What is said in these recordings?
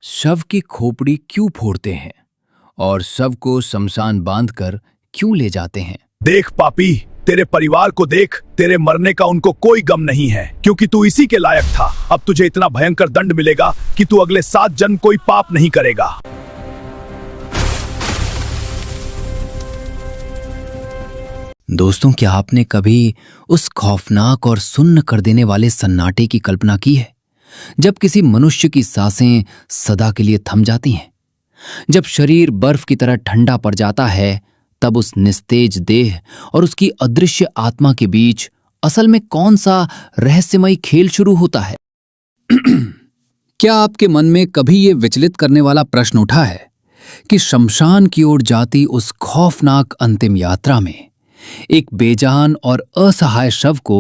शव की खोपड़ी क्यों फोड़ते हैं और शव को शमशान बांधकर क्यों ले जाते हैं? देख पापी, तेरे परिवार को देख। तेरे मरने का उनको कोई गम नहीं है, क्योंकि तू इसी के लायक था। अब तुझे इतना भयंकर दंड मिलेगा कि तू अगले 7 जन्म कोई पाप नहीं करेगा। दोस्तों, क्या आपने कभी उस खौफनाक और सुन्न कर देने वाले सन्नाटे की कल्पना की है जब किसी मनुष्य की सांसें सदा के लिए थम जाती हैं? जब शरीर बर्फ की तरह ठंडा पड़ जाता है, तब उस निस्तेज देह और उसकी अदृश्य आत्मा के बीच असल में कौन सा रहस्यमयी खेल शुरू होता है? क्या आपके मन में कभी यह विचलित करने वाला प्रश्न उठा है कि शमशान की ओर जाती उस खौफनाक अंतिम यात्रा में एक बेजान और असहाय शव को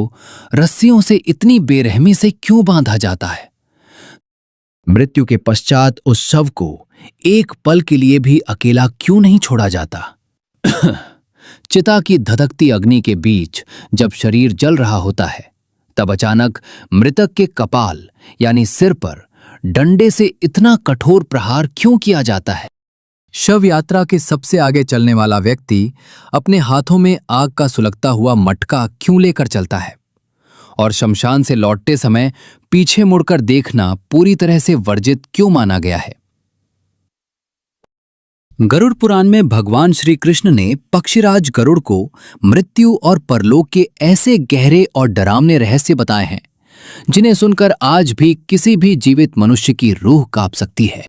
रस्सियों से इतनी बेरहमी से क्यों बांधा जाता है? मृत्यु के पश्चात उस शव को एक पल के लिए भी अकेला क्यों नहीं छोड़ा जाता? चिता की धधकती अग्नि के बीच जब शरीर जल रहा होता है, तब अचानक मृतक के कपाल यानी सिर पर डंडे से इतना कठोर प्रहार क्यों किया जाता है? शव यात्रा के सबसे आगे चलने वाला व्यक्ति अपने हाथों में आग का सुलगता हुआ मटका क्यों लेकर चलता है? और शमशान से लौटते समय पीछे मुड़कर देखना पूरी तरह से वर्जित क्यों माना गया है? गरुड़ पुराण में भगवान श्री कृष्ण ने पक्षीराज गरुड़ को मृत्यु और परलोक के ऐसे गहरे और डरावने रहस्य बताए हैं जिन्हें सुनकर आज भी किसी भी जीवित मनुष्य की रूह कांप सकती है।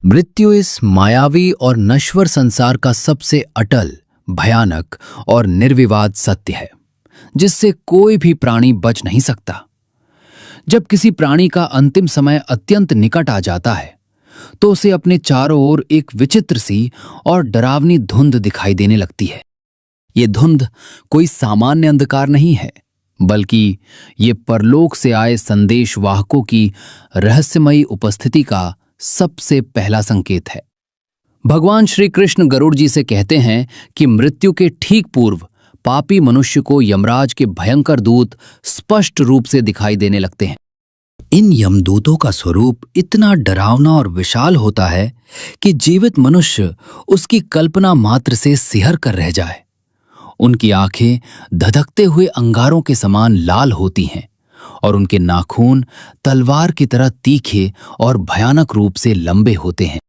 मृत्यु इस मायावी और नश्वर संसार का सबसे अटल, भयानक और निर्विवाद सत्य है, जिससे कोई भी प्राणी बच नहीं सकता। जब किसी प्राणी का अंतिम समय अत्यंत निकट आ जाता है, तो उसे अपने चारों ओर एक विचित्र सी और डरावनी धुंध दिखाई देने लगती है। ये धुंध कोई सामान्य अंधकार नहीं है, बल्कि ये परलोक से आए संदेशवाहकों की रहस्यमयी उपस्थिति का सबसे पहला संकेत है। भगवान श्री कृष्ण गरुड़ जी से कहते हैं कि मृत्यु के ठीक पूर्व पापी मनुष्य को यमराज के भयंकर दूत स्पष्ट रूप से दिखाई देने लगते हैं। इन यमदूतों का स्वरूप इतना डरावना और विशाल होता है कि जीवित मनुष्य उसकी कल्पना मात्र से सिहर कर रह जाए। उनकी आंखें धधकते हुए अंगारों के समान लाल होती हैं और उनके नाखून तलवार की तरह तीखे और भयानक रूप से लंबे होते हैं।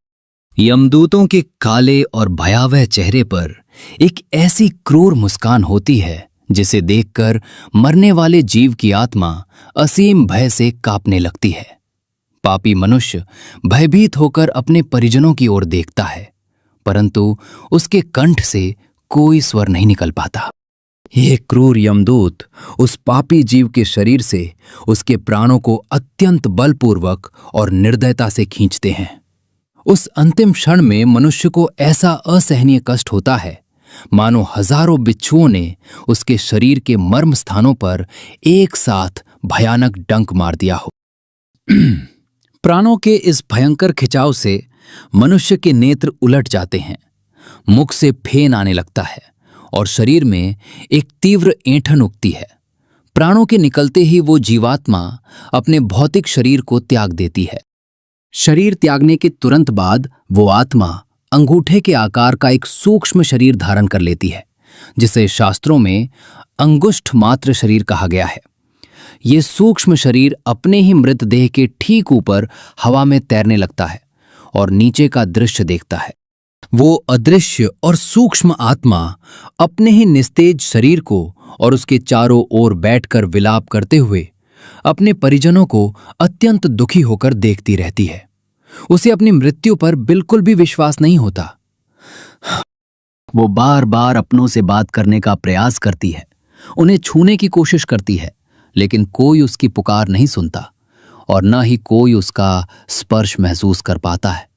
यमदूतों के काले और भयावह चेहरे पर एक ऐसी क्रूर मुस्कान होती है जिसे देखकर मरने वाले जीव की आत्मा असीम भय से कांपने लगती है। पापी मनुष्य भयभीत होकर अपने परिजनों की ओर देखता है, परंतु उसके कंठ से कोई स्वर नहीं निकल पाता। ये क्रूर यमदूत उस पापी जीव के शरीर से उसके प्राणों को अत्यंत बलपूर्वक और निर्दयता से खींचते हैं। उस अंतिम क्षण में मनुष्य को ऐसा असहनीय कष्ट होता है मानो हजारों बिच्छुओं ने उसके शरीर के मर्म स्थानों पर एक साथ भयानक डंक मार दिया हो। प्राणों के इस भयंकर खिंचाव से मनुष्य के नेत्र उलट जाते हैं, मुख से फेन आने लगता है और शरीर में एक तीव्र ऐंठन उठती है। प्राणों के निकलते ही वो जीवात्मा अपने भौतिक शरीर को त्याग देती है। शरीर त्यागने के तुरंत बाद वो आत्मा अंगूठे के आकार का एक सूक्ष्म शरीर धारण कर लेती है, जिसे शास्त्रों में अंगुष्ठ मात्र शरीर कहा गया है। ये सूक्ष्म शरीर अपने ही मृतदेह के ठीक ऊपर हवा में तैरने लगता है और नीचे का दृश्य देखता है। वो अदृश्य और सूक्ष्म आत्मा अपने ही निस्तेज शरीर को और उसके चारों ओर बैठकर विलाप करते हुए अपने परिजनों को अत्यंत दुखी होकर देखती रहती है। उसे अपनी मृत्यु पर बिल्कुल भी विश्वास नहीं होता। वो बार बार अपनों से बात करने का प्रयास करती है, उन्हें छूने की कोशिश करती है, लेकिन कोई उसकी पुकार नहीं सुनता और न ही कोई उसका स्पर्श महसूस कर पाता है।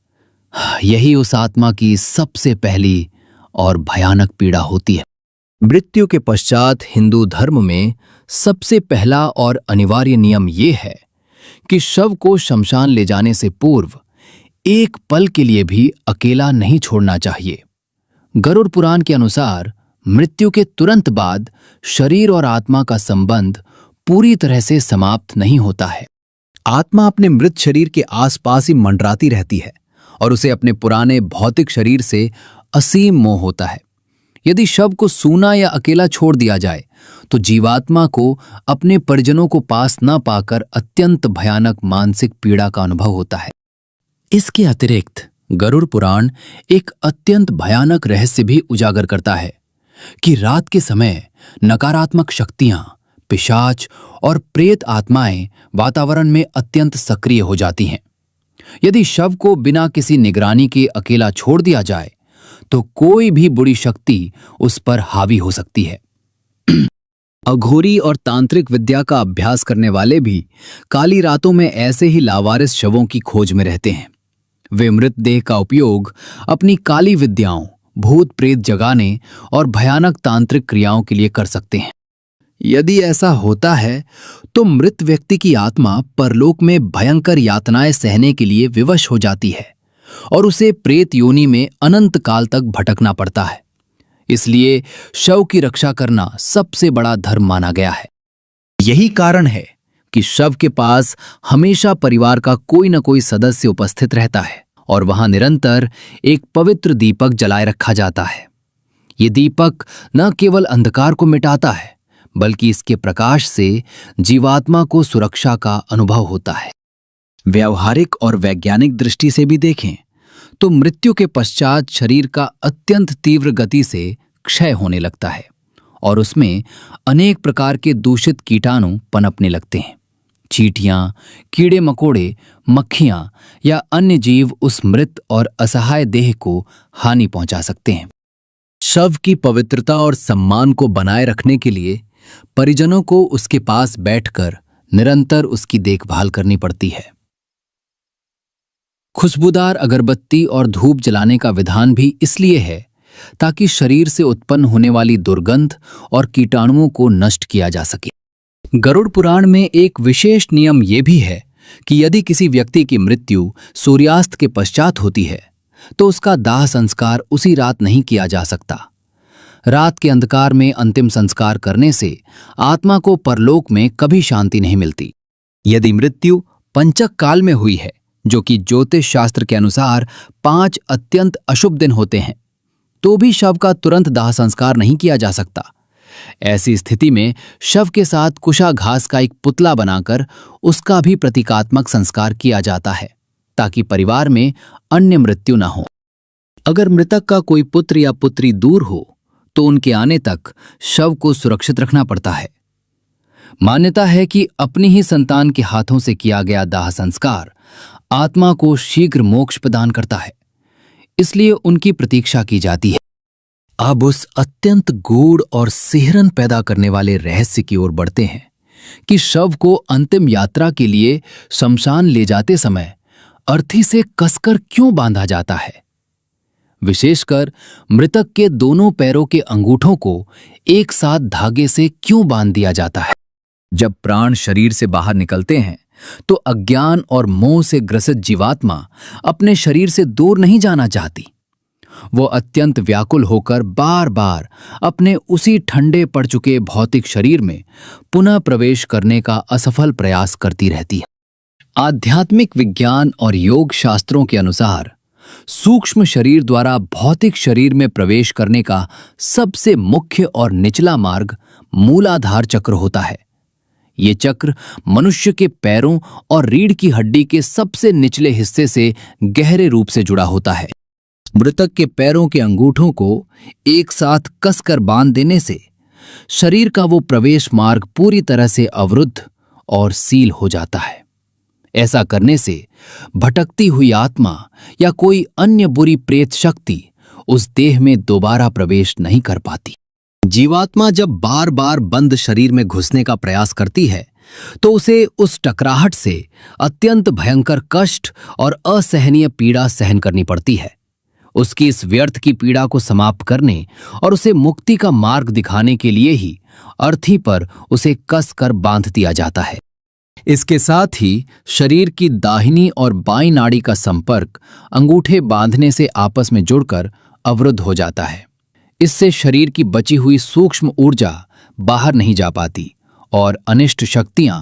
यही उस आत्मा की सबसे पहली और भयानक पीड़ा होती है। मृत्यु के पश्चात हिंदू धर्म में सबसे पहला और अनिवार्य नियम यह है कि शव को शमशान ले जाने से पूर्व एक पल के लिए भी अकेला नहीं छोड़ना चाहिए। गरुड़ पुराण के अनुसार मृत्यु के तुरंत बाद शरीर और आत्मा का संबंध पूरी तरह से समाप्त नहीं होता है। आत्मा अपने मृत शरीर के आसपास ही मंडराती रहती है और उसे अपने पुराने भौतिक शरीर से असीम मोह होता है। यदि शव को सूना या अकेला छोड़ दिया जाए तो जीवात्मा को अपने परिजनों को पास न पाकर अत्यंत भयानक मानसिक पीड़ा का अनुभव होता है। इसके अतिरिक्त गरुड़ पुराण एक अत्यंत भयानक रहस्य भी उजागर करता है कि रात के समय नकारात्मक शक्तियां, पिशाच और प्रेत आत्माएं वातावरण में अत्यंत सक्रिय हो जाती हैं। यदि शव को बिना किसी निगरानी के अकेला छोड़ दिया जाए तो कोई भी बुरी शक्ति उस पर हावी हो सकती है। अघोरी और तांत्रिक विद्या का अभ्यास करने वाले भी काली रातों में ऐसे ही लावारिस शवों की खोज में रहते हैं। वे मृतदेह का उपयोग अपनी काली विद्याओं, भूत प्रेत जगाने और भयानक तांत्रिक क्रियाओं के लिए कर सकते हैं। यदि ऐसा होता है तो मृत व्यक्ति की आत्मा परलोक में भयंकर यातनाएं सहने के लिए विवश हो जाती है और उसे प्रेत योनि में अनंत काल तक भटकना पड़ता है। इसलिए शव की रक्षा करना सबसे बड़ा धर्म माना गया है। यही कारण है कि शव के पास हमेशा परिवार का कोई न कोई सदस्य उपस्थित रहता है और वहां निरंतर एक पवित्र दीपक जलाए रखा जाता है। ये दीपक न केवल अंधकार को मिटाता है बल्कि इसके प्रकाश से जीवात्मा को सुरक्षा का अनुभव होता है। व्यावहारिक और वैज्ञानिक दृष्टि से भी देखें तो मृत्यु के पश्चात शरीर का अत्यंत तीव्र गति से क्षय होने लगता है और उसमें अनेक प्रकार के दूषित कीटाणु पनपने लगते हैं। चींटियां, कीड़े मकोड़े, मक्खियां या अन्य जीव उस मृत और असहाय देह को हानि पहुंचा सकते हैं। शव की पवित्रता और सम्मान को बनाए रखने के लिए परिजनों को उसके पास बैठकर निरंतर उसकी देखभाल करनी पड़ती है। खुशबूदार अगरबत्ती और धूप जलाने का विधान भी इसलिए है ताकि शरीर से उत्पन्न होने वाली दुर्गंध और कीटाणुओं को नष्ट किया जा सके। गरुड़ पुराण में एक विशेष नियम यह भी है कि यदि किसी व्यक्ति की मृत्यु सूर्यास्त के पश्चात होती है तो उसका दाह संस्कार उसी रात नहीं किया जा सकता। रात के अंधकार में अंतिम संस्कार करने से आत्मा को परलोक में कभी शांति नहीं मिलती। यदि मृत्यु पंचक काल में हुई है, जो कि ज्योतिष शास्त्र के अनुसार 5 अत्यंत अशुभ दिन होते हैं, तो भी शव का तुरंत दाह संस्कार नहीं किया जा सकता। ऐसी स्थिति में शव के साथ कुशा घास का एक पुतला बनाकर उसका भी प्रतीकात्मक संस्कार किया जाता है ताकि परिवार में अन्य मृत्यु न हो। अगर मृतक का कोई पुत्र या पुत्री दूर हो तो उनके आने तक शव को सुरक्षित रखना पड़ता है। मान्यता है कि अपनी ही संतान के हाथों से किया गया दाह संस्कार आत्मा को शीघ्र मोक्ष प्रदान करता है, इसलिए उनकी प्रतीक्षा की जाती है। अब उस अत्यंत गूढ़ और सिहरन पैदा करने वाले रहस्य की ओर बढ़ते हैं कि शव को अंतिम यात्रा के लिए शमशान ले जाते समय अर्थी से कसकर क्यों बांधा जाता है। विशेषकर मृतक के दोनों पैरों के अंगूठों को एक साथ धागे से क्यों बांध दिया जाता है। जब प्राण शरीर से बाहर निकलते हैं तो अज्ञान और मोह से ग्रसित जीवात्मा अपने शरीर से दूर नहीं जाना चाहती। वो अत्यंत व्याकुल होकर बार बार अपने उसी ठंडे पड़ चुके भौतिक शरीर में पुनः प्रवेश करने का असफल प्रयास करती रहती है। आध्यात्मिक विज्ञान और योग शास्त्रों के अनुसार सूक्ष्म शरीर द्वारा भौतिक शरीर में प्रवेश करने का सबसे मुख्य और निचला मार्ग मूलाधार चक्र होता है। ये चक्र मनुष्य के पैरों और रीढ़ की हड्डी के सबसे निचले हिस्से से गहरे रूप से जुड़ा होता है। मृतक के पैरों के अंगूठों को एक साथ कसकर बांध देने से शरीर का वो प्रवेश मार्ग पूरी तरह से अवरुद्ध और सील हो जाता है। ऐसा करने से भटकती हुई आत्मा या कोई अन्य बुरी प्रेत शक्ति उस देह में दोबारा प्रवेश नहीं कर पाती। जीवात्मा जब बार बार बंद शरीर में घुसने का प्रयास करती है तो उसे उस टकराहट से अत्यंत भयंकर कष्ट और असहनीय पीड़ा सहन करनी पड़ती है। उसकी इस व्यर्थ की पीड़ा को समाप्त करने और उसे मुक्ति का मार्ग दिखाने के लिए ही अर्थी पर उसे कस कर बांध दिया जाता है। इसके साथ ही शरीर की दाहिनी और बाईं नाड़ी का संपर्क अंगूठे बांधने से आपस में जुड़कर अवरुद्ध हो जाता है। इससे शरीर की बची हुई सूक्ष्म ऊर्जा बाहर नहीं जा पाती और अनिष्ट शक्तियां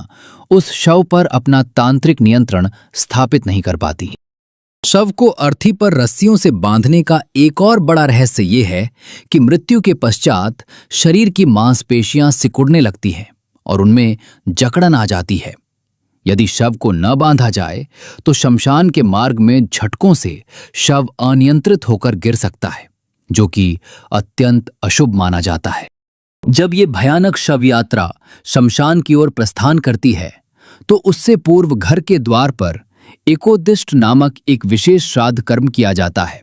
उस शव पर अपना तांत्रिक नियंत्रण स्थापित नहीं कर पाती। शव को अर्थी पर रस्सियों से बांधने का एक और बड़ा रहस्य यह है कि मृत्यु के पश्चात शरीर की मांसपेशियां सिकुड़ने लगती हैं और उनमें जकड़न आ जाती है। यदि शव को न बांधा जाए तो शमशान के मार्ग में झटकों से शव अनियंत्रित होकर गिर सकता है, जो कि अत्यंत अशुभ माना जाता है। जब ये भयानक शव यात्रा शमशान की ओर प्रस्थान करती है तो उससे पूर्व घर के द्वार पर एकोदिष्ट नामक एक विशेष श्राद्ध कर्म किया जाता है।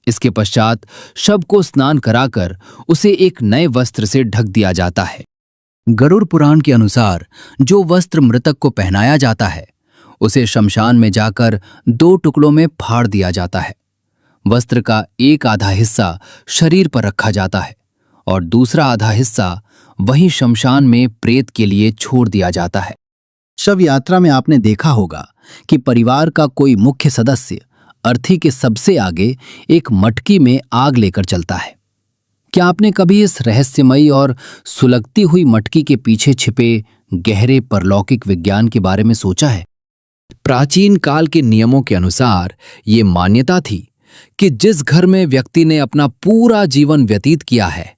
इसके पश्चात शव को स्नान कराकर उसे एक नए वस्त्र से ढक दिया जाता है। गरुड़ पुराण के अनुसार जो वस्त्र मृतक को पहनाया जाता है उसे शमशान में जाकर 2 टुकड़ों में फाड़ दिया जाता है। वस्त्र का एक आधा हिस्सा शरीर पर रखा जाता है और दूसरा आधा हिस्सा वहीं शमशान में प्रेत के लिए छोड़ दिया जाता है। शव यात्रा में आपने देखा होगा कि परिवार का कोई मुख्य सदस्य अर्थी के सबसे आगे एक मटकी में आग लेकर चलता है। क्या आपने कभी इस रहस्यमयी और सुलगती हुई मटकी के पीछे छिपे गहरे परलौकिक विज्ञान के बारे में सोचा है? प्राचीन काल के नियमों के अनुसार ये मान्यता थी कि जिस घर में व्यक्ति ने अपना पूरा जीवन व्यतीत किया है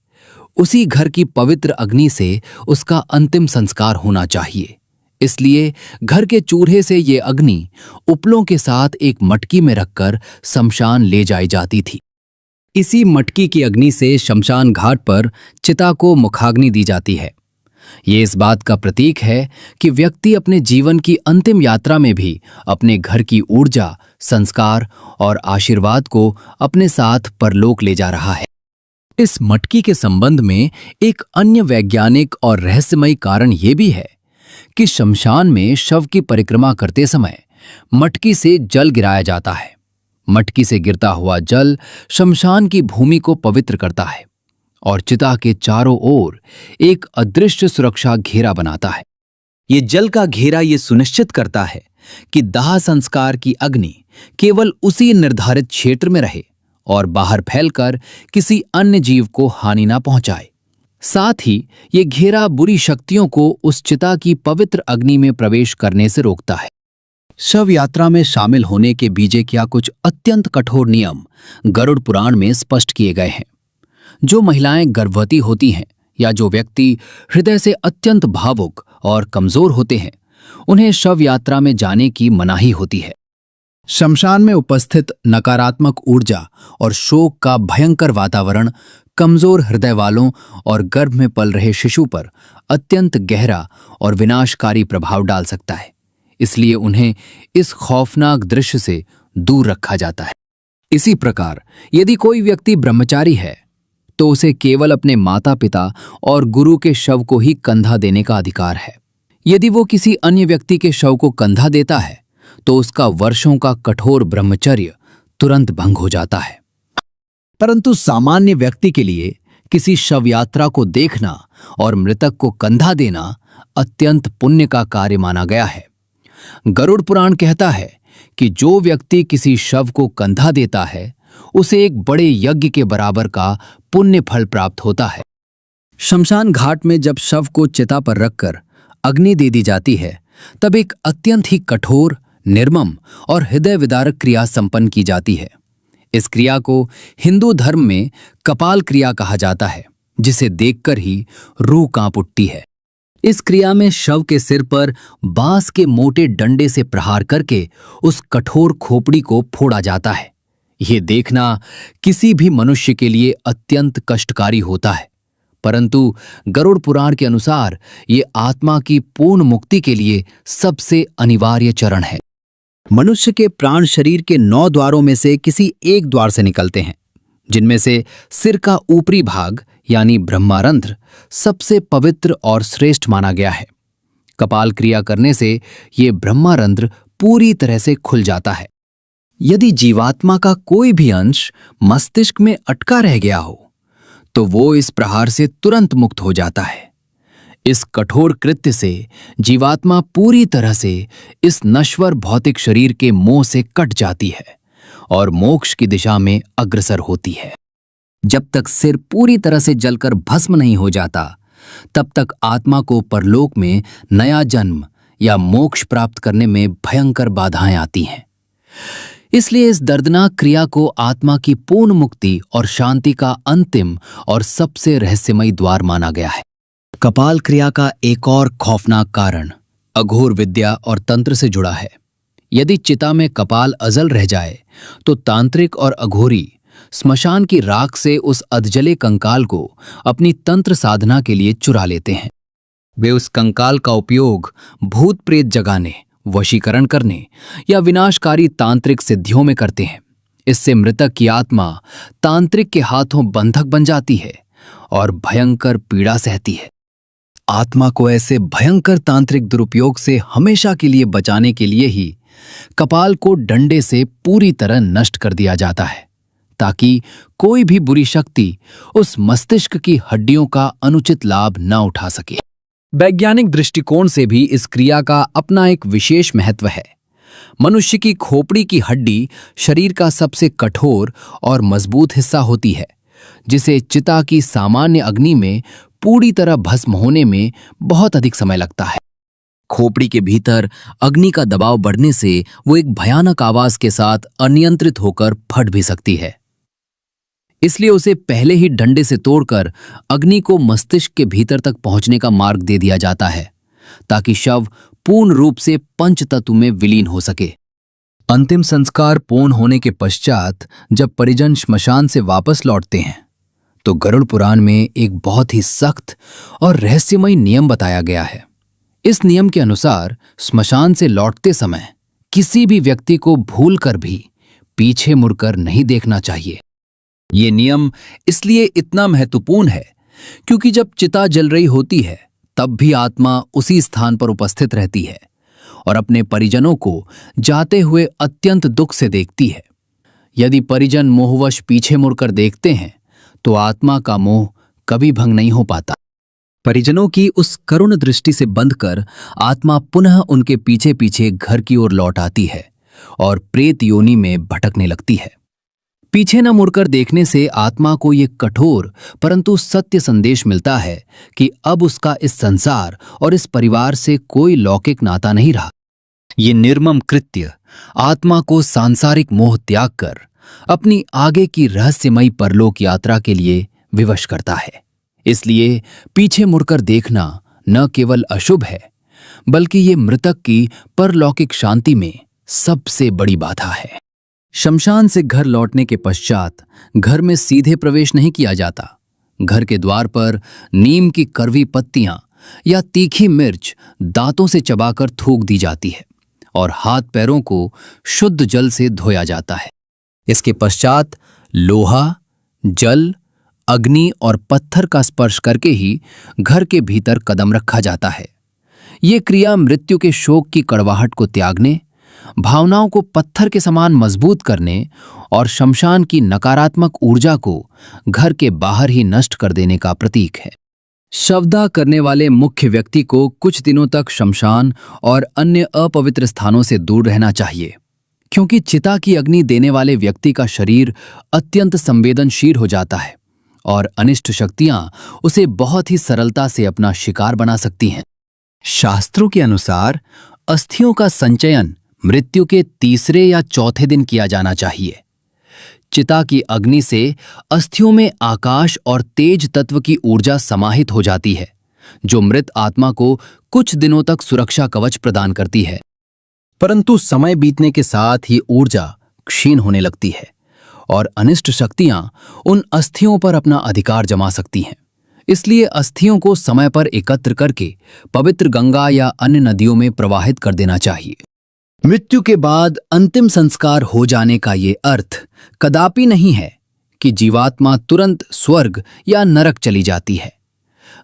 उसी घर की पवित्र अग्नि से उसका अंतिम संस्कार होना चाहिए। इसलिए घर के चूल्हे से ये अग्नि उपलों के साथ एक मटकी में रखकर शमशान ले जाई जाती थी। इसी मटकी की अग्नि से शमशान घाट पर चिता को मुखाग्नि दी जाती है। ये इस बात का प्रतीक है कि व्यक्ति अपने जीवन की अंतिम यात्रा में भी अपने घर की ऊर्जा, संस्कार और आशीर्वाद को अपने साथ परलोक ले जा रहा है। इस मटकी के संबंध में एक अन्य वैज्ञानिक और रहस्यमयी कारण यह भी है कि शमशान में शव की परिक्रमा करते समय मटकी से जल गिराया जाता है। मटकी से गिरता हुआ जल शमशान की भूमि को पवित्र करता है और चिता के चारों ओर एक अदृश्य सुरक्षा घेरा बनाता है। ये जल का घेरा ये सुनिश्चित करता है कि दाह संस्कार की अग्नि केवल उसी निर्धारित क्षेत्र में रहे और बाहर फैलकर किसी अन्य जीव को हानि न पहुंचाए। साथ ही ये घेरा बुरी शक्तियों को उस चिता की पवित्र अग्नि में प्रवेश करने से रोकता है। शव यात्रा में शामिल होने के बीजे क्या कुछ अत्यंत कठोर नियम गरुड़ पुराण में स्पष्ट किए गए हैं। जो महिलाएं गर्भवती होती हैं या जो व्यक्ति हृदय से अत्यंत भावुक और कमजोर होते हैं उन्हें शव यात्रा में जाने की मनाही होती है। शमशान में उपस्थित नकारात्मक ऊर्जा और शोक का भयंकर वातावरण कमजोर हृदय वालों और गर्भ में पल रहे शिशु पर अत्यंत गहरा और विनाशकारी प्रभाव डाल सकता है। इसलिए उन्हें इस खौफनाक दृश्य से दूर रखा जाता है। इसी प्रकार यदि कोई व्यक्ति ब्रह्मचारी है तो उसे केवल अपने माता पिता और गुरु के शव को ही कंधा देने का अधिकार है। यदि वो किसी अन्य व्यक्ति के शव को कंधा देता है तो उसका वर्षों का कठोर ब्रह्मचर्य तुरंत भंग हो जाता है। परंतु सामान्य व्यक्ति के लिए किसी शव यात्रा को देखना और मृतक को कंधा देना अत्यंत पुण्य का कार्य माना गया है। गरुड़ पुराण कहता है कि जो व्यक्ति किसी शव को कंधा देता है उसे एक बड़े यज्ञ के बराबर का पुण्य फल प्राप्त होता है। शमशान घाट में जब शव को चिता पर रखकर अग्नि दे दी जाती है तब एक अत्यंत ही कठोर, निर्मम और हृदय विदारक क्रिया संपन्न की जाती है। इस क्रिया को हिंदू धर्म में कपाल क्रिया कहा जाता है, जिसे देखकर ही रूह कांप उठती है। इस क्रिया में शव के सिर पर बांस के मोटे डंडे से प्रहार करके उस कठोर खोपड़ी को फोड़ा जाता है। यह देखना किसी भी मनुष्य के लिए अत्यंत कष्टकारी होता है, परंतु गरुड़ पुराण के अनुसार ये आत्मा की पूर्ण मुक्ति के लिए सबसे अनिवार्य चरण है। मनुष्य के प्राण शरीर के 9 द्वारों में से किसी एक द्वार से निकलते हैं, जिनमें से सिर का ऊपरी भाग यानी ब्रह्मारंध्र सबसे पवित्र और श्रेष्ठ माना गया है। कपाल क्रिया करने से ये ब्रह्मारंध्र पूरी तरह से खुल जाता है। यदि जीवात्मा का कोई भी अंश मस्तिष्क में अटका रह गया हो तो वो इस प्रहार से तुरंत मुक्त हो जाता है। इस कठोर कृत्य से जीवात्मा पूरी तरह से इस नश्वर भौतिक शरीर के मोह से कट जाती है और मोक्ष की दिशा में अग्रसर होती है। जब तक सिर पूरी तरह से जलकर भस्म नहीं हो जाता तब तक आत्मा को परलोक में नया जन्म या मोक्ष प्राप्त करने में भयंकर बाधाएं आती हैं। इसलिए इस दर्दनाक क्रिया को आत्मा की पूर्ण मुक्ति और शांति का अंतिम और सबसे रहस्यमयी द्वार माना गया है। कपाल क्रिया का एक और खौफनाक कारण अघोर विद्या और तंत्र से जुड़ा है। यदि चिता में कपाल अजल रह जाए तो तांत्रिक और अघोरी स्मशान की राख से उस अधजले कंकाल को अपनी तंत्र साधना के लिए चुरा लेते हैं। वे उस कंकाल का उपयोग भूत प्रेत जगाने, वशीकरण करने या विनाशकारी तांत्रिक सिद्धियों में करते हैं। इससे मृतक की आत्मा तांत्रिक के हाथों बंधक बन जाती है और भयंकर पीड़ा सहती है। आत्मा को ऐसे भयंकर तांत्रिक दुरुपयोग से हमेशा के लिए बचाने के लिए ही कपाल को डंडे से पूरी तरह नष्ट कर दिया जाता है, ताकि कोई भी बुरी शक्ति उस मस्तिष्क की हड्डियों का अनुचित लाभ न उठा सके। वैज्ञानिक दृष्टिकोण से भी इस क्रिया का अपना एक विशेष महत्व है। मनुष्य की खोपड़ी की हड्डी शरीर का सबसे कठोर और मजबूत हिस्सा होती है, जिसे चिता की सामान्य अग्नि में पूरी तरह भस्म होने में बहुत अधिक समय लगता है। खोपड़ी के भीतर अग्नि का दबाव बढ़ने से वो एक भयानक आवाज के साथ अनियंत्रित होकर फट भी सकती है। इसलिए उसे पहले ही डंडे से तोड़कर अग्नि को मस्तिष्क के भीतर तक पहुंचने का मार्ग दे दिया जाता है, ताकि शव पूर्ण रूप से पंचतत्व में विलीन हो सके। अंतिम संस्कार पूर्ण होने के पश्चात जब परिजन श्मशान से वापस लौटते हैं तो गरुड़ पुराण में एक बहुत ही सख्त और रहस्यमयी नियम बताया गया है। इस नियम के अनुसार श्मशान से लौटते समय किसी भी व्यक्ति को भूलकर भी पीछे मुड़कर नहीं देखना चाहिए। ये नियम इसलिए इतना महत्वपूर्ण है क्योंकि जब चिता जल रही होती है तब भी आत्मा उसी स्थान पर उपस्थित रहती है और अपने परिजनों को जाते हुए अत्यंत दुख से देखती है। यदि परिजन मोहवश पीछे मुड़कर देखते हैं तो आत्मा का मोह कभी भंग नहीं हो पाता। परिजनों की उस करुण दृष्टि से बंधकर आत्मा पुनः उनके पीछे पीछे घर की ओर लौट आती है और प्रेत योनि में भटकने लगती है। पीछे न मुड़कर देखने से आत्मा को ये कठोर परंतु सत्य संदेश मिलता है कि अब उसका इस संसार और इस परिवार से कोई लौकिक नाता नहीं रहा। ये निर्मम कृत्य आत्मा को सांसारिक मोह त्याग कर अपनी आगे की रहस्यमयी परलोक यात्रा के लिए विवश करता है। इसलिए पीछे मुड़कर देखना न केवल अशुभ है बल्कि ये मृतक की परलौकिक शांति में सबसे बड़ी बाधा है। शमशान से घर लौटने के पश्चात घर में सीधे प्रवेश नहीं किया जाता। घर के द्वार पर नीम की कड़वी पत्तियां या तीखी मिर्च दांतों से चबाकर थूक दी जाती है और हाथ पैरों को शुद्ध जल से धोया जाता है। इसके पश्चात लोहा, जल, अग्नि और पत्थर का स्पर्श करके ही घर के भीतर कदम रखा जाता है। ये क्रिया मृत्यु के शोक की कड़वाहट को त्यागने, भावनाओं को पत्थर के समान मजबूत करने और शमशान की नकारात्मक ऊर्जा को घर के बाहर ही नष्ट कर देने का प्रतीक है। शवदाह करने वाले मुख्य व्यक्ति को कुछ दिनों तक शमशान और अन्य अपवित्र स्थानों से दूर रहना चाहिए, क्योंकि चिता की अग्नि देने वाले व्यक्ति का शरीर अत्यंत संवेदनशील हो जाता है और अनिष्ट शक्तियां उसे बहुत ही सरलता से अपना शिकार बना सकती हैं। शास्त्रों के अनुसार अस्थियों का संचयन मृत्यु के तीसरे या चौथे दिन किया जाना चाहिए। चिता की अग्नि से अस्थियों में आकाश और तेज तत्व की ऊर्जा समाहित हो जाती है, जो मृत आत्मा को कुछ दिनों तक सुरक्षा कवच प्रदान करती है। परंतु समय बीतने के साथ ही ऊर्जा क्षीण होने लगती है और अनिष्ट शक्तियां उन अस्थियों पर अपना अधिकार जमा सकती हैं। इसलिए अस्थियों को समय पर एकत्र करके पवित्र गंगा या अन्य नदियों में प्रवाहित कर देना चाहिए। मृत्यु के बाद अंतिम संस्कार हो जाने का ये अर्थ कदापि नहीं है कि जीवात्मा तुरंत स्वर्ग या नरक चली जाती है।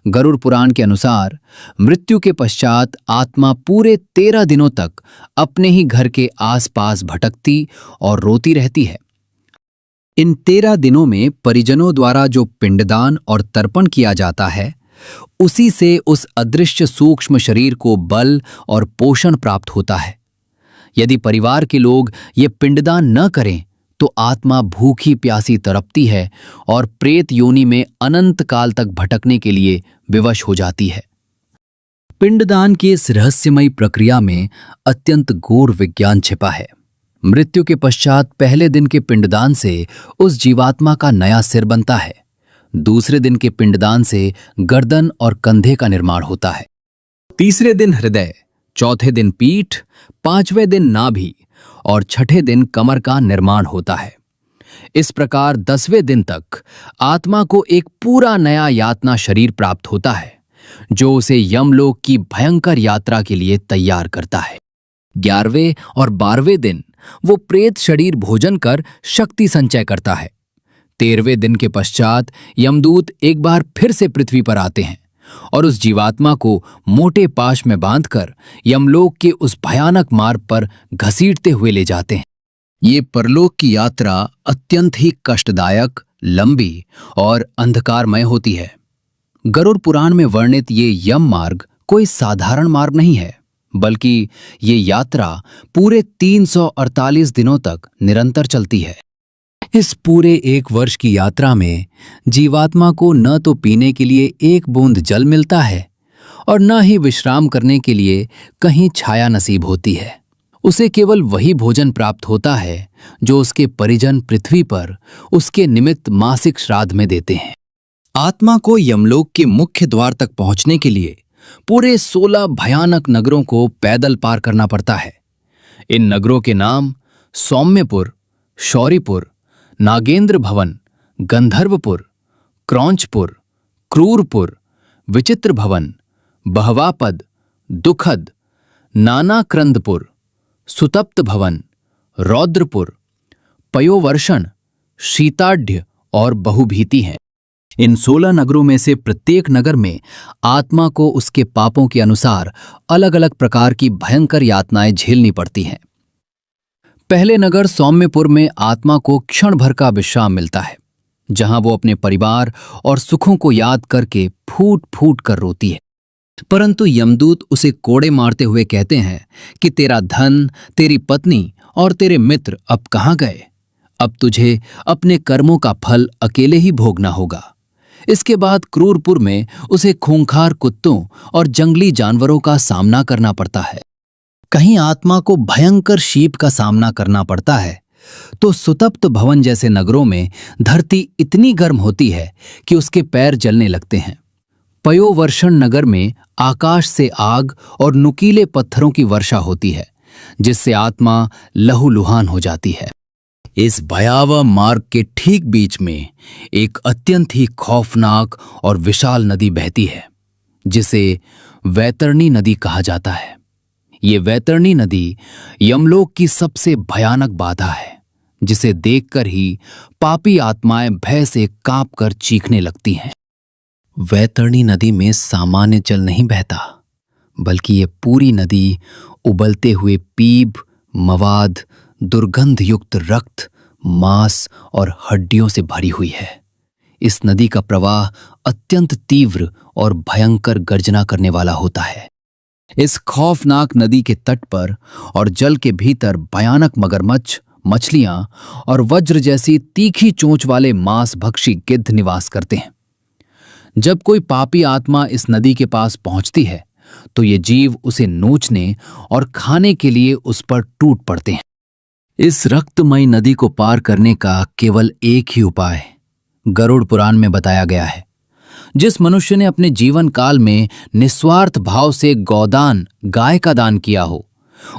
गरुड़ पुराण के अनुसार मृत्यु के पश्चात आत्मा पूरे 13 दिनों तक अपने ही घर के आसपास भटकती और रोती रहती है। इन 13 दिनों में परिजनों द्वारा जो पिंडदान और तर्पण किया जाता है, उसी से उस अदृश्य सूक्ष्म शरीर को बल और पोषण प्राप्त होता है। यदि परिवार के लोग ये पिंडदान न करें तो आत्मा भूखी प्यासी तड़पती है और प्रेत योनि में अनंत काल तक भटकने के लिए विवश हो जाती है। पिंडदान की इस रहस्यमयी प्रक्रिया में अत्यंत गूढ़ विज्ञान छिपा है। मृत्यु के पश्चात पहले दिन के पिंडदान से उस जीवात्मा का नया सिर बनता है। दूसरे दिन के पिंडदान से गर्दन और कंधे का निर्माण होता है। तीसरे दिन हृदय, चौथे दिन पीठ, पांचवें दिन नाभि और छठे दिन कमर का निर्माण होता है। इस प्रकार 10वें दिन तक आत्मा को एक पूरा नया यातना शरीर प्राप्त होता है, जो उसे यमलोक की भयंकर यात्रा के लिए तैयार करता है। 11वें और 12वें दिन वो प्रेत शरीर भोजन कर शक्ति संचय करता है। 13वें दिन के पश्चात यमदूत एक बार फिर से पृथ्वी पर आते हैं और उस जीवात्मा को मोटे पाश में बांधकर यमलोक के उस भयानक मार्ग पर घसीटते हुए ले जाते हैं। ये परलोक की यात्रा अत्यंत ही कष्टदायक, लंबी और अंधकारमय होती है। गरुड़ पुराण में वर्णित ये यम मार्ग कोई साधारण मार्ग नहीं है, बल्कि ये यात्रा पूरे 348 दिनों तक निरंतर चलती है। इस पूरे 1 वर्ष की यात्रा में जीवात्मा को न तो पीने के लिए एक बूंद जल मिलता है और न ही विश्राम करने के लिए कहीं छाया नसीब होती है। उसे केवल वही भोजन प्राप्त होता है जो उसके परिजन पृथ्वी पर उसके निमित्त मासिक श्राद्ध में देते हैं। आत्मा को यमलोक के मुख्य द्वार तक पहुंचने के लिए पूरे 16 भयानक नगरों को पैदल पार करना पड़ता है। इन नगरों के नाम सौम्यपुर, शौरीपुर, नागेंद्र भवन, गंधर्वपुर, क्रौंचपुर, क्रूरपुर, विचित्र भवन, बहवापद, दुखद, नानाक्रंदपुर, सुतप्त भवन, रौद्रपुर, पयोवर्षण, शीताढ्य और बहुभीति हैं। इन 16 नगरों में से प्रत्येक नगर में आत्मा को उसके पापों के अनुसार अलग अलग प्रकार की भयंकर यातनाएं झेलनी पड़ती हैं। पहले नगर सौम्यपुर में आत्मा को क्षण भर का विश्राम मिलता है, जहां वो अपने परिवार और सुखों को याद करके फूट फूट कर रोती है। परंतु यमदूत उसे कोड़े मारते हुए कहते हैं कि तेरा धन, तेरी पत्नी और तेरे मित्र अब कहाँ गए? अब तुझे अपने कर्मों का फल अकेले ही भोगना होगा। इसके बाद क्रूरपुर में उसे खूंखार कुत्तों और जंगली जानवरों का सामना करना पड़ता है। कहीं आत्मा को भयंकर शीप का सामना करना पड़ता है, तो सुतप्त भवन जैसे नगरों में धरती इतनी गर्म होती है कि उसके पैर जलने लगते हैं। पयोवर्षण नगर में आकाश से आग और नुकीले पत्थरों की वर्षा होती है, जिससे आत्मा लहूलुहान हो जाती है। इस भयावह मार्ग के ठीक बीच में एक अत्यंत ही खौफनाक और विशाल नदी बहती है, जिसे वैतरणी नदी कहा जाता है। ये वैतरणी नदी यमलोक की सबसे भयानक बाधा है, जिसे देखकर ही पापी आत्माएं भय से कांपकर चीखने लगती हैं। वैतरणी नदी में सामान्य जल नहीं बहता, बल्कि ये पूरी नदी उबलते हुए पीप, मवाद, दुर्गंध युक्त रक्त, मांस और हड्डियों से भरी हुई है। इस नदी का प्रवाह अत्यंत तीव्र और भयंकर गर्जना करने वाला होता है। इस खौफनाक नदी के तट पर और जल के भीतर भयानक मगरमच्छ, मछलियां और वज्र जैसी तीखी चोंच वाले मांसभक्षी गिद्ध निवास करते हैं। जब कोई पापी आत्मा इस नदी के पास पहुंचती है, तो ये जीव उसे नोचने और खाने के लिए उस पर टूट पड़ते हैं। इस रक्तमयी नदी को पार करने का केवल एक ही उपाय गरुड़ पुराण में बताया गया है। जिस मनुष्य ने अपने जीवन काल में निस्वार्थ भाव से गौदान, गाय का दान किया हो,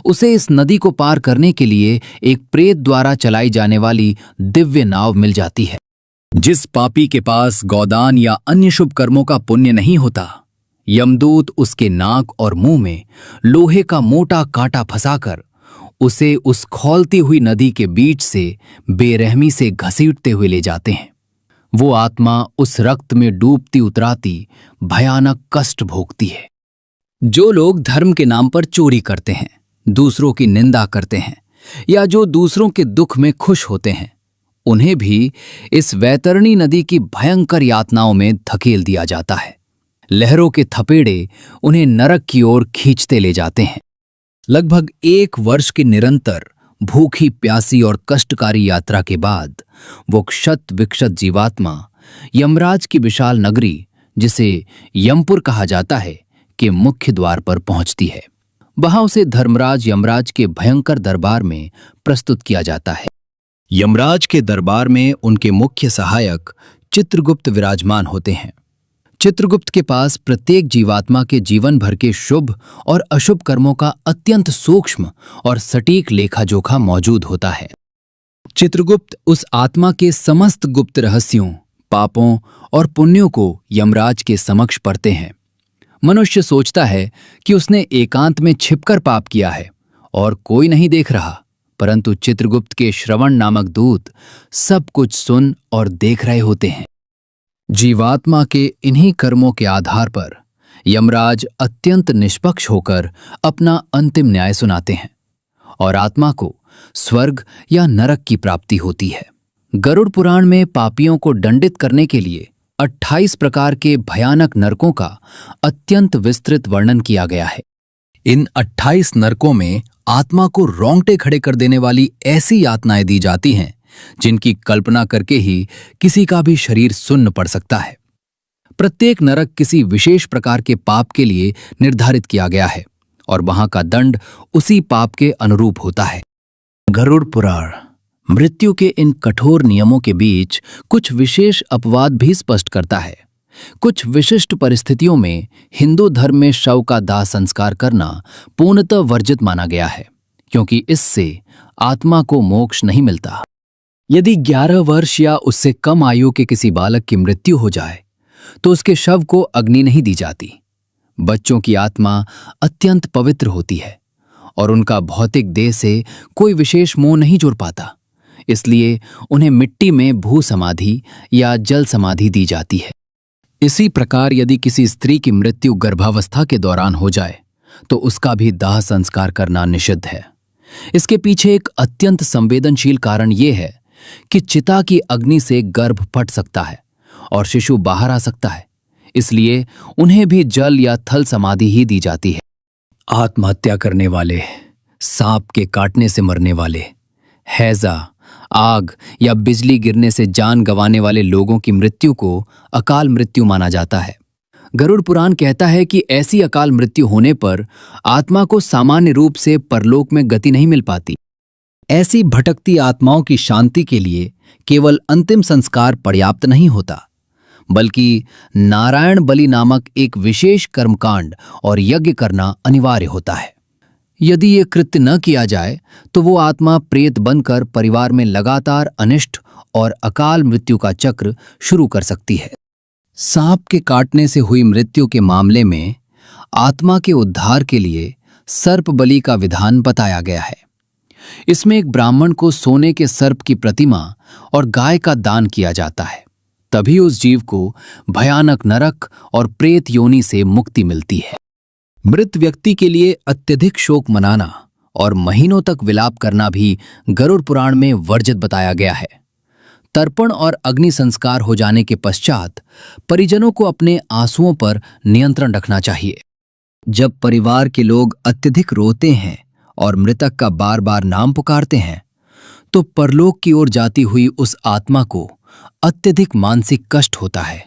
उसे इस नदी को पार करने के लिए एक प्रेत द्वारा चलाई जाने वाली दिव्य नाव मिल जाती है। जिस पापी के पास गौदान या अन्य शुभ कर्मों का पुण्य नहीं होता, यमदूत उसके नाक और मुंह में लोहे का मोटा कांटा फंसाकर उसे उस खौलती हुई नदी के बीच से बेरहमी से घसीटते हुए ले जाते हैं। वो आत्मा उस रक्त में डूबती उतराती भयानक कष्ट भोगती है। जो लोग धर्म के नाम पर चोरी करते हैं, दूसरों की निंदा करते हैं या जो दूसरों के दुख में खुश होते हैं, उन्हें भी इस वैतरणी नदी की भयंकर यातनाओं में धकेल दिया जाता है। लहरों के थपेड़े उन्हें नरक की ओर खींचते ले जाते हैं। लगभग 1 वर्ष के निरंतर भूखी प्यासी और कष्टकारी यात्रा के बाद वो क्षत विक्षत जीवात्मा यमराज की विशाल नगरी, जिसे यमपुर कहा जाता है, के मुख्य द्वार पर पहुंचती है। वहां उसे धर्मराज यमराज के भयंकर दरबार में प्रस्तुत किया जाता है। यमराज के दरबार में उनके मुख्य सहायक चित्रगुप्त विराजमान होते हैं। चित्रगुप्त के पास प्रत्येक जीवात्मा के जीवन भर के शुभ और अशुभ कर्मों का अत्यंत सूक्ष्म और सटीक लेखा जोखा मौजूद होता है। चित्रगुप्त उस आत्मा के समस्त गुप्त रहस्यों, पापों और पुण्यों को यमराज के समक्ष पढ़ते हैं। मनुष्य सोचता है कि उसने एकांत में छिपकर पाप किया है और कोई नहीं देख रहा, परंतु चित्रगुप्त के श्रवण नामक दूत सब कुछ सुन और देख रहे होते हैं। जीवात्मा के इन्हीं कर्मों के आधार पर यमराज अत्यंत निष्पक्ष होकर अपना अंतिम न्याय सुनाते हैं और आत्मा को स्वर्ग या नरक की प्राप्ति होती है। गरुड़ पुराण में पापियों को दंडित करने के लिए 28 प्रकार के भयानक नरकों का अत्यंत विस्तृत वर्णन किया गया है। इन 28 नरकों में आत्मा को रोंगटे खड़े कर देने वाली ऐसी यातनाएं दी जाती हैं जिनकी कल्पना करके ही किसी का भी शरीर सुन्न पड़ सकता है। प्रत्येक नरक किसी विशेष प्रकार के पाप के लिए निर्धारित किया गया है और वहां का दंड उसी पाप के अनुरूप होता है। गरुड़ पुराण मृत्यु के इन कठोर नियमों के बीच कुछ विशेष अपवाद भी स्पष्ट करता है। कुछ विशिष्ट परिस्थितियों में हिंदू धर्म में शव का दाह संस्कार करना पूर्णतः वर्जित माना गया है, क्योंकि इससे आत्मा को मोक्ष नहीं मिलता। यदि 11 वर्ष या उससे कम आयु के किसी बालक की मृत्यु हो जाए तो उसके शव को अग्नि नहीं दी जाती। बच्चों की आत्मा अत्यंत पवित्र होती है और उनका भौतिक देह से कोई विशेष मोह नहीं जुड़ पाता, इसलिए उन्हें मिट्टी में भू समाधि या जल समाधि दी जाती है। इसी प्रकार यदि किसी स्त्री की मृत्यु गर्भावस्था के दौरान हो जाए तो उसका भी दाह संस्कार करना निषिद्ध है। इसके पीछे एक अत्यंत संवेदनशील कारण यह है कि चिता की अग्नि से गर्भ फट सकता है और शिशु बाहर आ सकता है, इसलिए उन्हें भी जल या थल समाधि ही दी जाती है। आत्महत्या करने वाले, सांप के काटने से मरने वाले, हैजा, आग या बिजली गिरने से जान गंवाने वाले लोगों की मृत्यु को अकाल मृत्यु माना जाता है। गरुड़ पुराण कहता है कि ऐसी अकाल मृत्यु होने पर आत्मा को सामान्य रूप से परलोक में गति नहीं मिल पाती। ऐसी भटकती आत्माओं की शांति के लिए केवल अंतिम संस्कार पर्याप्त नहीं होता, बल्कि नारायण बलि नामक एक विशेष कर्मकांड और यज्ञ करना अनिवार्य होता है। यदि ये कृत्य न किया जाए तो वो आत्मा प्रेत बनकर परिवार में लगातार अनिष्ट और अकाल मृत्यु का चक्र शुरू कर सकती है। सांप के काटने से हुई मृत्यु के मामले में आत्मा के उद्धार के लिए सर्प बलि का विधान बताया गया है। इसमें एक ब्राह्मण को सोने के सर्प की प्रतिमा और गाय का दान किया जाता है, तभी उस जीव को भयानक नरक और प्रेत योनि से मुक्ति मिलती है। मृत व्यक्ति के लिए अत्यधिक शोक मनाना और महीनों तक विलाप करना भी गरुड़ पुराण में वर्जित बताया गया है। तर्पण और अग्नि संस्कार हो जाने के पश्चात परिजनों को अपने आंसुओं पर नियंत्रण रखना चाहिए। जब परिवार के लोग अत्यधिक रोते हैं और मृतक का बार बार नाम पुकारते हैं तो परलोक की ओर जाती हुई उस आत्मा को अत्यधिक मानसिक कष्ट होता है।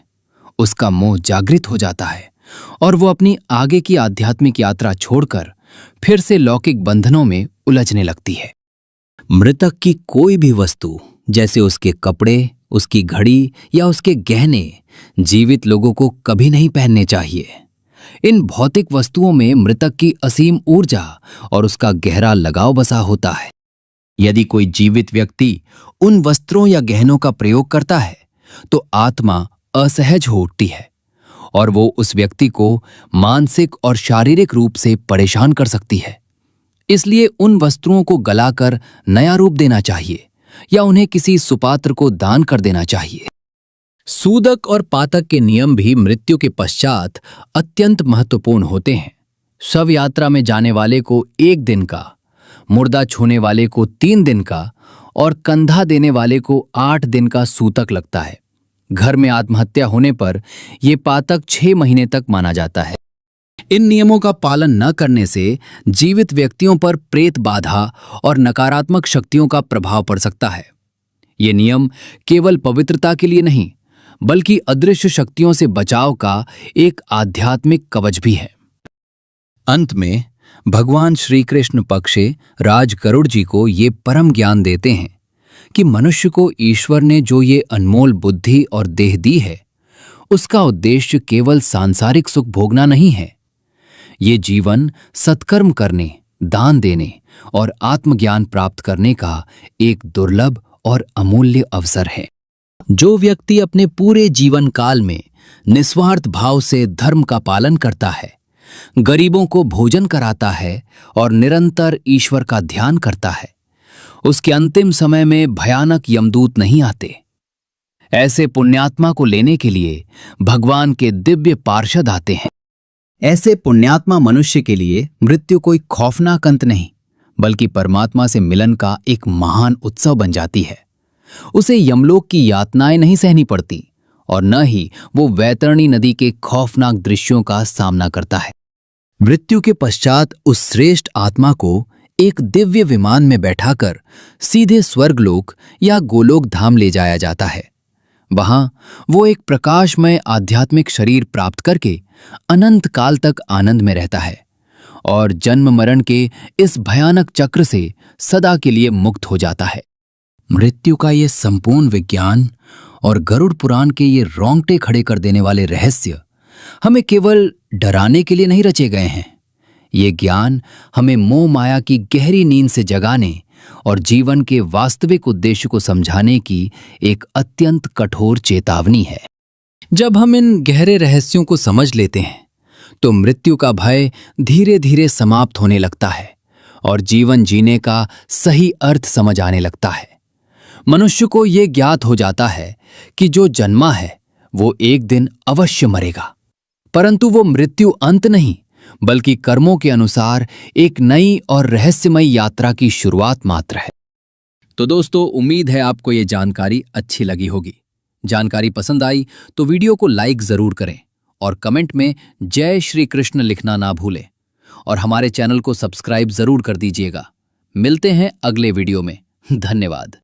उसका मोह जागृत हो जाता है और वो अपनी आगे की आध्यात्मिक यात्रा छोड़कर फिर से लौकिक बंधनों में उलझने लगती है। मृतक की कोई भी वस्तु, जैसे उसके कपड़े, उसकी घड़ी या उसके गहने, जीवित लोगों को कभी नहीं पहनने चाहिए। इन भौतिक वस्तुओं में मृतक की असीम ऊर्जा और उसका गहरा लगाव बसा होता है। यदि कोई जीवित व्यक्ति उन वस्त्रों या गहनों का प्रयोग करता है तो आत्मा असहज हो उठती है और वो उस व्यक्ति को मानसिक और शारीरिक रूप से परेशान कर सकती है। इसलिए उन वस्त्रों को गलाकर नया रूप देना चाहिए या उन्हें किसी सुपात्र को दान कर देना चाहिए। सूदक और पातक के नियम भी मृत्यु के पश्चात अत्यंत महत्वपूर्ण होते हैं। शव यात्रा में जाने वाले को 1 दिन का, मुर्दा छूने वाले को 3 दिन का और कंधा देने वाले को 8 दिन का सूतक लगता है। घर में आत्महत्या होने पर यह पातक 6 महीने तक माना जाता है। इन नियमों का पालन न करने से जीवित व्यक्तियों पर प्रेत बाधा और नकारात्मक शक्तियों का प्रभाव पड़ सकता है। ये नियम केवल पवित्रता के लिए नहीं, बल्कि अदृश्य शक्तियों से बचाव का एक आध्यात्मिक कवच भी है। अंत में भगवान श्री कृष्ण पक्षे राज गरुड़ जी को ये परम ज्ञान देते हैं कि मनुष्य को ईश्वर ने जो ये अनमोल बुद्धि और देह दी है, उसका उद्देश्य केवल सांसारिक सुख भोगना नहीं है। ये जीवन सत्कर्म करने, दान देने और आत्मज्ञान प्राप्त करने का एक दुर्लभ और अमूल्य अवसर है। जो व्यक्ति अपने पूरे जीवन काल में निस्वार्थ भाव से धर्म का पालन करता है, गरीबों को भोजन कराता है और निरंतर ईश्वर का ध्यान करता है, उसके अंतिम समय में भयानक यमदूत नहीं आते। ऐसे पुण्यात्मा को लेने के लिए भगवान के दिव्य पार्षद आते हैं। ऐसे पुण्यात्मा मनुष्य के लिए मृत्यु कोई खौफनाक अंत नहीं, बल्कि परमात्मा से मिलन का एक महान उत्सव बन जाती है। उसे यमलोक की यातनाएं नहीं सहनी पड़ती और न ही वो वैतरणी नदी के खौफनाक दृश्यों का सामना करता है। मृत्यु के पश्चात उस श्रेष्ठ आत्मा को एक दिव्य विमान में बैठाकर सीधे स्वर्गलोक या गोलोक धाम ले जाया जाता है। वहां वो एक प्रकाशमय आध्यात्मिक शरीर प्राप्त करके अनंत काल तक आनंद में रहता है और जन्म मरण के इस भयानक चक्र से सदा के लिए मुक्त हो जाता है। मृत्यु का ये संपूर्ण विज्ञान और गरुड़ पुराण के ये रोंगटे खड़े कर देने वाले रहस्य हमें केवल डराने के लिए नहीं रचे गए हैं। ये ज्ञान हमें मोह माया की गहरी नींद से जगाने और जीवन के वास्तविक उद्देश्य को समझाने की एक अत्यंत कठोर चेतावनी है। जब हम इन गहरे रहस्यों को समझ लेते हैं तो मृत्यु का भय धीरे धीरे समाप्त होने लगता है और जीवन जीने का सही अर्थ समझ आने लगता है। मनुष्य को ये ज्ञात हो जाता है कि जो जन्मा है वो एक दिन अवश्य मरेगा, परंतु वो मृत्यु अंत नहीं, बल्कि कर्मों के अनुसार एक नई और रहस्यमयी यात्रा की शुरुआत मात्र है। तो दोस्तों, उम्मीद है आपको ये जानकारी अच्छी लगी होगी। जानकारी पसंद आई तो वीडियो को लाइक जरूर करें और कमेंट में जय श्री कृष्ण लिखना ना भूलें और हमारे चैनल को सब्सक्राइब जरूर कर दीजिएगा। मिलते हैं अगले वीडियो में। धन्यवाद।